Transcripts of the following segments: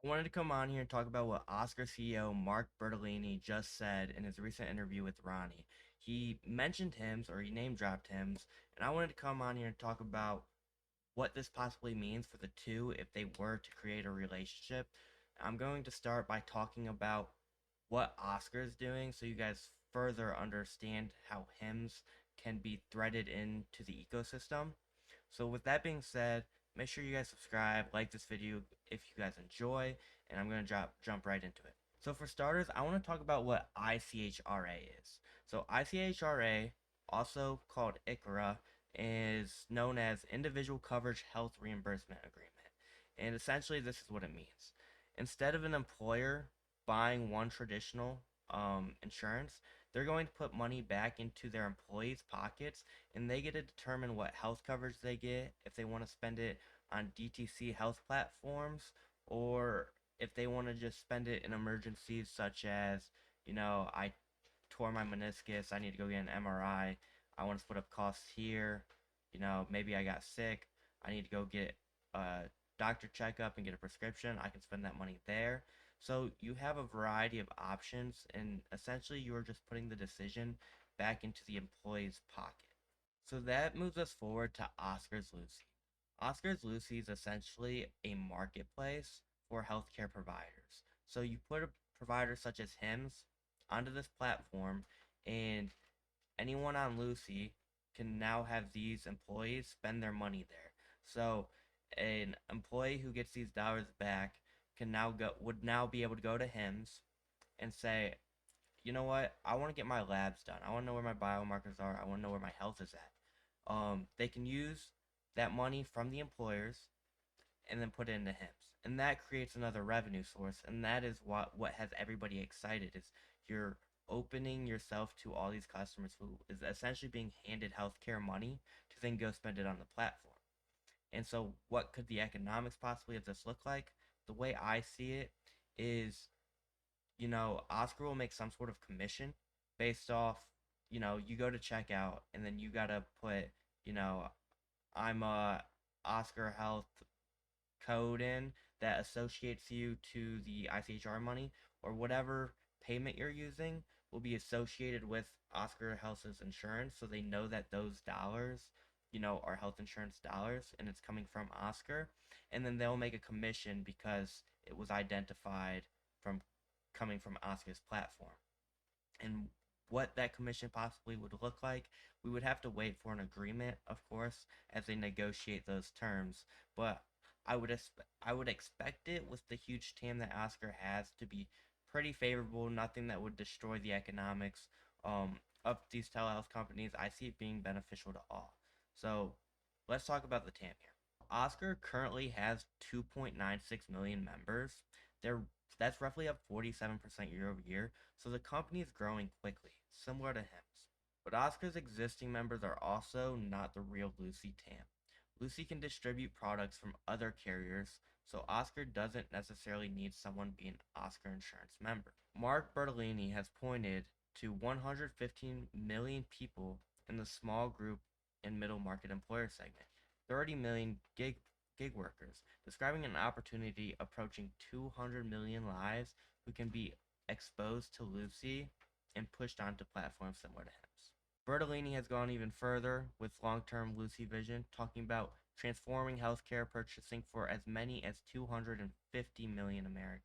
I wanted to come on here and talk about what Oscar CEO Mark Bertolini just said in his recent interview with Ronnie. He mentioned HIMS, or he name dropped HIMS, and I wanted to come on here and talk about what this possibly means for the two if they were to create a relationship. I'm going to start by talking about what Oscar is doing so you guys further understand how HIMS can be threaded into the ecosystem. So with that being said, make sure you guys subscribe, like this video if you guys enjoy, and I'm going to jump right into it. So for starters, I want to talk about what ICHRA is. So ICHRA, also called ICHRA, is known as Individual Coverage Health Reimbursement Agreement. And essentially this is what it means. Instead of an employer buying one traditional insurance, they're going to put money back into their employees' pockets, and they get to determine what health coverage they get, if they want to spend it on DTC health platforms, or if they want to just spend it in emergencies such as, I tore my meniscus, I need to go get an MRI, I want to split up costs here, maybe I got sick, I need to go get a doctor checkup and get a prescription, I can spend that money there. So you have a variety of options, and essentially you are just putting the decision back into the employee's pocket. So that moves us forward to Oscar's Lucie. Oscar's Lucie is essentially a marketplace for healthcare providers. So you put a provider such as HIMS onto this platform, and anyone on Lucie can now have these employees spend their money there. So an employee who gets these dollars back would now be able to go to HIMS and say, you know what, I want to get my labs done. I want to know where my biomarkers are. I want to know where my health is at. They can use that money from the employers and then put it into HIMS. And that creates another revenue source. And that is what has everybody excited is you're opening yourself to all these customers who is essentially being handed healthcare money to then go spend it on the platform. And so what could the economics possibly of this look like? The way I see it is, Oscar will make some sort of commission based off, you go to checkout and then you gotta put, you know, I'm a Oscar Health code in that associates you to the ICHR money, or whatever payment you're using will be associated with Oscar Health's insurance, so they know that those dollars, are health insurance dollars and it's coming from Oscar, and then they'll make a commission because it was identified from coming from Oscar's platform. And what that commission possibly would look like, we would have to wait for an agreement, of course, as they negotiate those terms. But I would expect it with the huge TAM that Oscar has to be pretty favorable. Nothing that would destroy the economics of these telehealth companies. I see it being beneficial to all. So let's talk about the TAM here. Oscar currently has 2.96 million members. They're That's roughly up 47% year over year, so the company is growing quickly, similar to HIMS. But Oscar's existing members are also not the real Lucie TAM. Lucie can distribute products from other carriers, so Oscar doesn't necessarily need someone being an Oscar insurance member. Mark Bertolini has pointed to 115 million people in the small group and middle market employer segment, 30 million gig workers, describing an opportunity approaching 200 million lives who can be exposed to Lucie and pushed onto platforms similar to HIMS. Bertolini has gone even further with long-term Lucie vision, talking about transforming healthcare purchasing for as many as 250 million Americans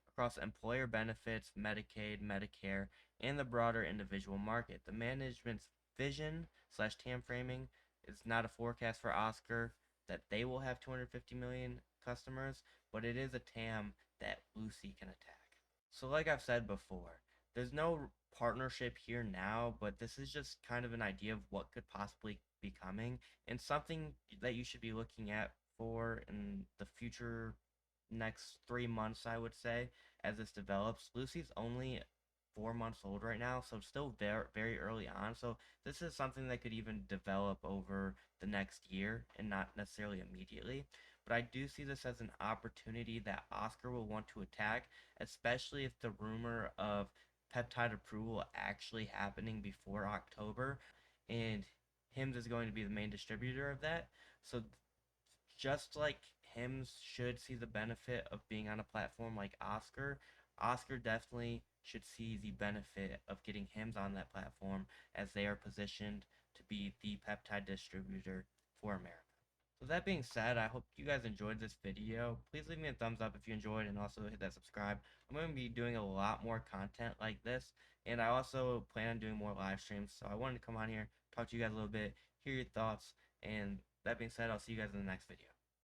across employer benefits, Medicaid, Medicare, and the broader individual market. The management's vision slash TAM framing is not a forecast for Oscar that they will have 250 million customers, but it is a TAM that Lucie can attack. So like I've said before, there's no partnership here now, but this is just kind of an idea of what could possibly be coming and something that you should be looking at for in the future next 3 months, I would say, as this develops. Lucie's only 4 months old right now, so still very, very early on. So this is something that could even develop over the next year and not necessarily immediately. But I do see this as an opportunity that Oscar will want to attack, especially if the rumor of peptide approval actually happening before October, and HIMS is going to be the main distributor of that. So just like HIMS should see the benefit of being on a platform like OSCR. OSCR definitely should see the benefit of getting HIMS on that platform, as they are positioned to be the peptide distributor for America. So that being said, I hope you guys enjoyed this video. Please leave me a thumbs up if you enjoyed, and also hit that subscribe. I'm going to be doing a lot more content like this, and I also plan on doing more live streams. So I wanted to come on here, talk to you guys a little bit, hear your thoughts, and that being said, I'll see you guys in the next video.